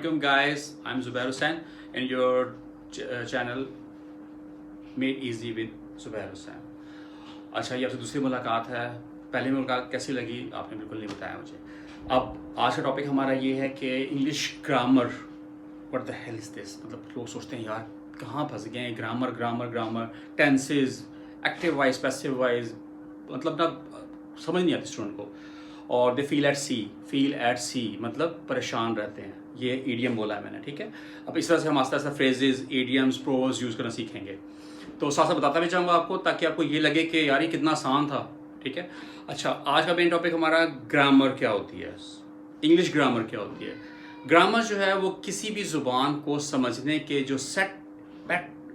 Welcome guys, I'm Zubair Hussain and your channel Made Easy with Zubair Hussain। अच्छा, ये आपसे दूसरी मुलाकात है। पहली मुलाकात कैसी लगी आपने बिल्कुल नहीं बताया मुझे। अब आज का टॉपिक हमारा ये है कि English grammar, what the hell is this. मतलब लोग सोचते हैं यार कहाँ फंस गए हैं, grammar grammar grammar, tenses, active voice, passive wise, मतलब ना समझ नहीं आती स्टूडेंट को। और दे फील एट सी मतलब परेशान रहते हैं। ये ईडियम बोला है मैंने, ठीक है। अब इस तरह से हम आस्ता आस्ता फ्रेजेस, ईडियम्स, प्रोज यूज़ करना सीखेंगे। तो साथ साथ बताता भी चाहूँगा आपको, ताकि आपको ये लगे कि यार ये कितना आसान था, ठीक है। अच्छा, आज का मेन टॉपिक हमारा ग्रामर क्या होती है, इंग्लिश ग्रामर क्या होती है। ग्रामर जो है वो किसी भी ज़ुबान को समझने के जो सेट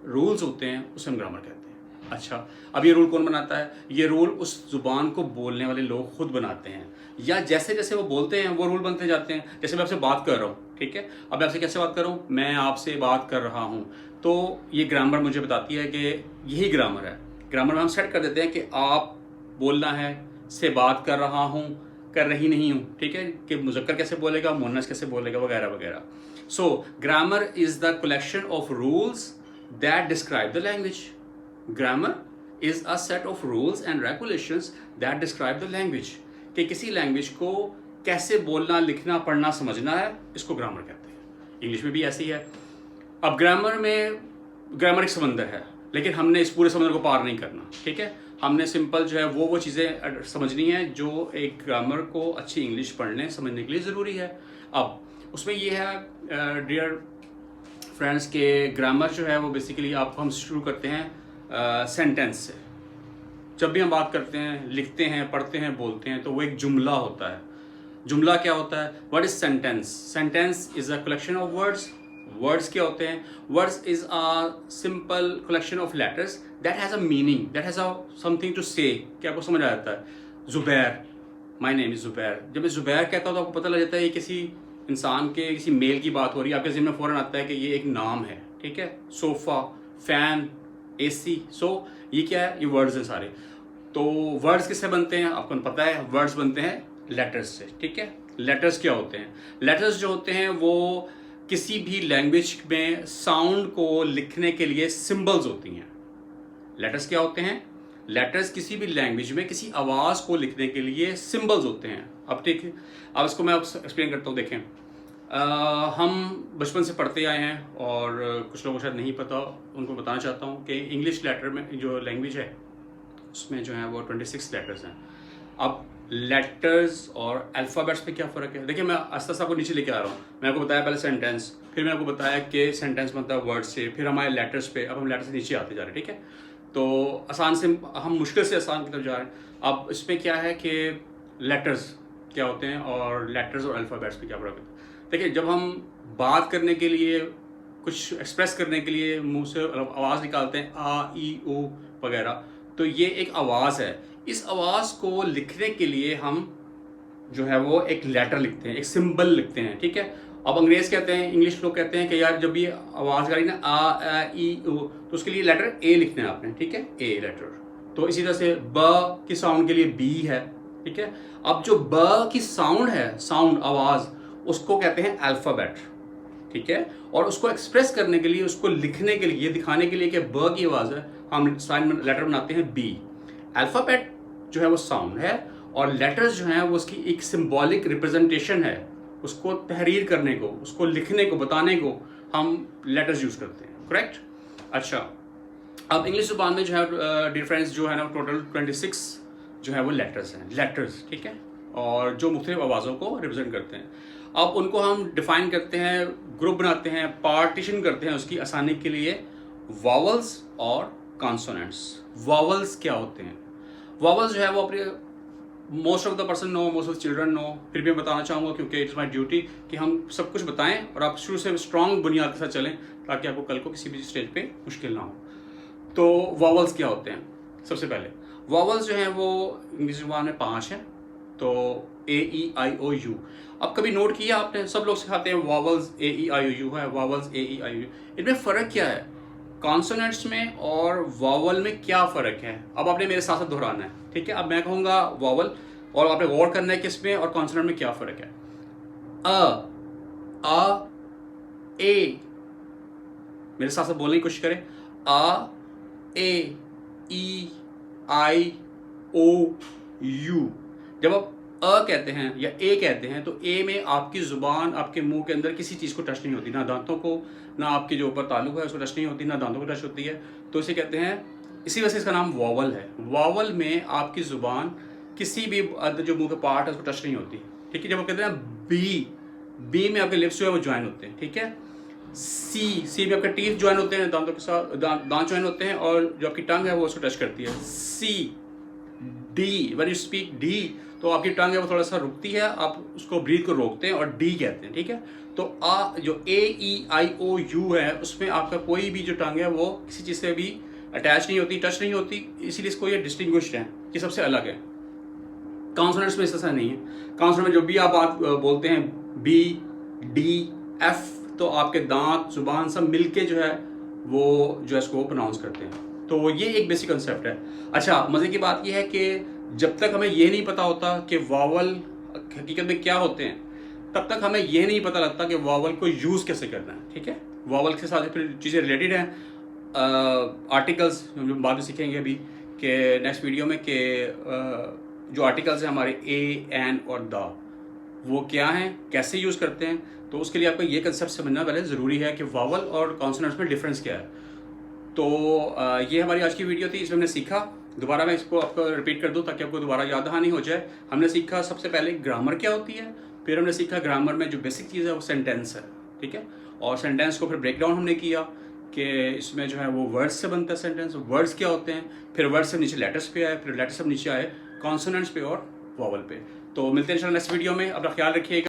रूल्स होते हैं उसे हम ग्रामर कहते हैं। अच्छा, अब ये रूल कौन बनाता है? ये रूल उस ज़ुबान को बोलने वाले लोग खुद बनाते हैं, या जैसे जैसे वो बोलते हैं वो रूल बनते जाते हैं। जैसे मैं आपसे बात कर रहा हूँ, ठीक है। अब मैं आपसे कैसे बात कर रहा हूँ? मैं आपसे बात कर रहा हूँ, तो ये ग्रामर मुझे बताती है कि यही ग्रामर है। ग्रामर में हम सेट कर देते हैं कि आप बोलना है, से बात कर रहा हूँ, कर रही नहीं हूँ, ठीक है। कि मुज़क्कर कैसे बोलेगा, मुअन्नस कैसे बोलेगा, वगैरह वगैरह। So grammar is the collection of rules that describe the language. Grammar is a set of rules and regulations that describe the language। कि किसी लैंग्वेज को कैसे बोलना, लिखना, पढ़ना, समझना है, इसको ग्रामर कहते हैं। इंग्लिश में भी ऐसी है। अब ग्रामर एक समंदर है, लेकिन हमने इस पूरे समंदर को पार नहीं करना, ठीक है। हमने सिंपल जो है वो चीज़ें समझनी है जो एक ग्रामर को अच्छी इंग्लिश पढ़ने समझने के लिए ज़रूरी है। अब उसमें ये है डियर फ्रेंड्स के ग्रामर जो है वो बेसिकली आपको हम शुरू करते हैं सेंटेंस से। जब भी हम बात करते हैं, लिखते हैं, पढ़ते हैं, बोलते हैं, तो वो एक जुमला होता है। जुमला क्या होता है? What is sentence? Sentence is a collection of words. Words क्या होते हैं? Words is a simple collection of letters that has a meaning, that has a something to say, कि आपको समझ आ जाता है। Zubair, my name is Zubair. जब मैं जुबैर कहता हूँ तो आपको पता लग जाता है ये किसी इंसान के, किसी मेल की बात हो रही है। आपके ज़हन में फ़ौरन आता है कि ये एक नाम है, ठीक है। Sofa, fan, AC। सो ये क्या है? ये वर्ड्स हैं सारे। तो वर्ड्स किससे बनते हैं आपको पता है? वर्ड्स बनते हैं लेटर्स से, ठीक है। लेटर्स क्या होते हैं? लेटर्स जो होते हैं वो किसी भी लैंग्वेज में साउंड को लिखने के लिए सिंबल्स होती हैं। लेटर्स क्या होते हैं? लेटर्स किसी भी लैंग्वेज में किसी आवाज़ को लिखने के लिए सिंबल्स होते हैं। अब ठीक है, अब इसको मैं एक्सप्लेन करता हूँ। देखें, हम बचपन से पढ़ते आए हैं और कुछ लोगों को शायद नहीं पता, उनको बताना चाहता हूँ कि इंग्लिश लेटर में जो लैंग्वेज है उसमें जो है वो 26 लेटर्स हैं। अब लेटर्स और अल्फ़ाबेट्स में क्या फ़र्क है? देखिए, मैं आस्ते आस्ते आपको नीचे लेके आ रहा हूँ। मैंने आपको बताया पहले सेंटेंस, फिर मैंने आपको बताया कि सेंटेंस बनता है वर्ड से, फिर हमारे लेटर्स पे। अब हम लेटर से नीचे आते जा रहे हैं, ठीक है। तो आसान से हम मुश्किल से आसान की तरफ जा रहे हैं। अब इसमें क्या है कि लेटर्स क्या होते हैं और लेटर्स और अल्फ़ाबेट्स में क्या फ़र्क है? देखिए, जब हम बात करने के लिए, कुछ एक्सप्रेस करने के लिए मुंह से आवाज़ निकालते हैं, आ, ई, ओ वगैरह, तो ये एक आवाज़ है। इस आवाज़ को लिखने के लिए हम जो है वो एक लेटर लिखते हैं, एक सिंबल लिखते हैं, ठीक है। अब अंग्रेज़ कहते हैं, इंग्लिश लोग कहते हैं कि यार जब ये आवाज़ आ रही ना, आ, ई, ओ, तो उसके लिए लेटर ए लिखना है आपने, ठीक है, ए लेटर। तो इसी तरह से ब की साउंड के लिए बी है, ठीक है। अब जो ब की साउंड है, साउंड, आवाज़, उसको कहते हैं अल्फ़ाबेट, ठीक है। और उसको एक्सप्रेस करने के लिए, उसको लिखने के लिए, दिखाने के लिए कि ब की आवाज़ है, हम साइन लेटर बनाते हैं बी। अल्फ़ाबेट जो है वो साउंड है, और लेटर्स जो हैं वो उसकी एक सिंबॉलिक रिप्रेजेंटेशन है। उसको तहरीर करने को, उसको लिखने को, बताने को हम लेटर्स यूज़ करते हैं, करेक्ट। अच्छा, अब इंग्लिश ज़ुबान में जो है डिफरेंस जो है ना, टोटल 26 जो है वो लेटर्स हैं, लेटर्स, ठीक है। और जो मुख्तलिफ आवाज़ों को रिप्रेजेंट करते हैं। अब उनको हम डिफ़ाइन करते हैं, ग्रुप बनाते हैं, पार्टीशन करते हैं उसकी आसानी के लिए, वॉवल्स और कॉन्सोनेंट्स। वॉवल्स क्या होते हैं? वॉवल्स जो है वो अपने most of the person no, most of the children no, फिर भी मैं बताना चाहूँगा क्योंकि इट्स माई ड्यूटी कि हम सब कुछ बताएं और आप शुरू से स्ट्रॉन्ग बुनियाद के साथ चलें, ताकि आपको कल को किसी भी स्टेज पे मुश्किल ना हो। तो वॉवल्स क्या होते हैं? सबसे पहले वॉवल्स जो हैं वो इंग्लिश ज़ुबान में 5 हैं। तो ए, ई, आई, ओ, यू। अब कभी नोट किया आपने? सब लोग सिखाते हैं vowels A, E, I, O, U है, vowels A, E, I, O, U. इनमें फ़र्क क्या है? कॉन्सोनेंट्स में और वॉवल में क्या फ़र्क है? अब आपने मेरे साथ साथ दोहराना है, ठीक है। अब मैं कहूँगा वॉवल और आपने गौर करना है कि इसमें और कॉन्सोनेंट में क्या फ़र्क है। अ, ए, मेरे साथ साथ बोलने की कोशिश करें, आ, ए, ई, आई, ओ, यू। जब आप अ कहते हैं या ए कहते हैं तो ए में आपकी ज़ुबान आपके मुंह के अंदर किसी चीज़ को टच नहीं होती, ना दांतों को, ना आपके जो ऊपर तालुक है उसको टच नहीं होती, ना दांतों को टच होती है, तो इसे कहते हैं, इसी वजह से इसका नाम वॉवल है। वॉवल में आपकी ज़ुबान किसी भी जो मुंह का पार्ट है उसको टच नहीं होती, ठीक है। जब आप कहते हैं बी, बी में आपके लिप्स जो है वो ज्वाइन होते हैं, ठीक है। सी, सी में आपके टीथ ज्वाइन होते हैं, दांतों के साथ दांत ज्वाइन होते हैं और जो आपकी टंग है वो उसको टच करती है। C, D, when you speak D तो आपकी टंग है वो थोड़ा सा रुकती है, आप उसको ब्रीथ को रोकते हैं और डी कहते हैं, ठीक है। तो आ जो ए, ई, आई, ओ, यू है उसमें आपका कोई भी जो टंग है वो किसी चीज़ से भी अटैच नहीं होती, टच नहीं होती, इसीलिए इसको ये डिस्टिंग्विश्ड है, ये सबसे अलग है। कॉन्सोनेंट्स में ऐसा नहीं है। कॉन्सोनेंट में जो भी आप बात बोलते हैं, बी, डी, एफ, तो आपके दांत जुबान सब मिलके जो है वो जो है इसको प्रोनाउंस करते हैं। तो ये एक बेसिक कंसेप्ट है। अच्छा, मज़े की बात यह है कि जब तक हमें ये नहीं पता होता कि वावल हकीकत में क्या होते हैं, तब तक हमें ये नहीं पता लगता कि वावल को यूज़ कैसे करना है, ठीक है। वावल के साथ फिर चीज़ें रिलेटेड हैं, आर्टिकल्स हम बाद में सीखेंगे अभी कि नेक्स्ट वीडियो में कि जो आर्टिकल्स हैं हमारे ए, एन और द, वो क्या हैं, कैसे यूज़ करते हैं। तो उसके लिए आपको ये कंसेप्ट समझना पहले ज़रूरी है कि वावल और कॉन्सोनेंट्स में डिफरेंस क्या है। तो ये हमारी आज की वीडियो थी, इसमें हमने सीखा, दोबारा मैं इसको आपको रिपीट कर दूं ताकि आपको दोबारा याद दहानी हो जाए। हमने सीखा सबसे पहले ग्रामर क्या होती है, फिर हमने सीखा ग्रामर में जो बेसिक चीज़ है वो सेंटेंस है, ठीक है। और सेंटेंस को फिर ब्रेक डाउन हमने किया कि इसमें जो है वो वर्ड्स से बनता है सेंटेंस, वर्ड्स क्या होते हैं, फिर वर्ड्स से नीचे लेटर्स पे आए, फिर लेटर्स से नीचे आए कॉन्सोनेंट्स पे और वावल पे। तो मिलते हैं इंशाल्लाह नेक्स्ट वीडियो में, अपना ख्याल रखिएगा।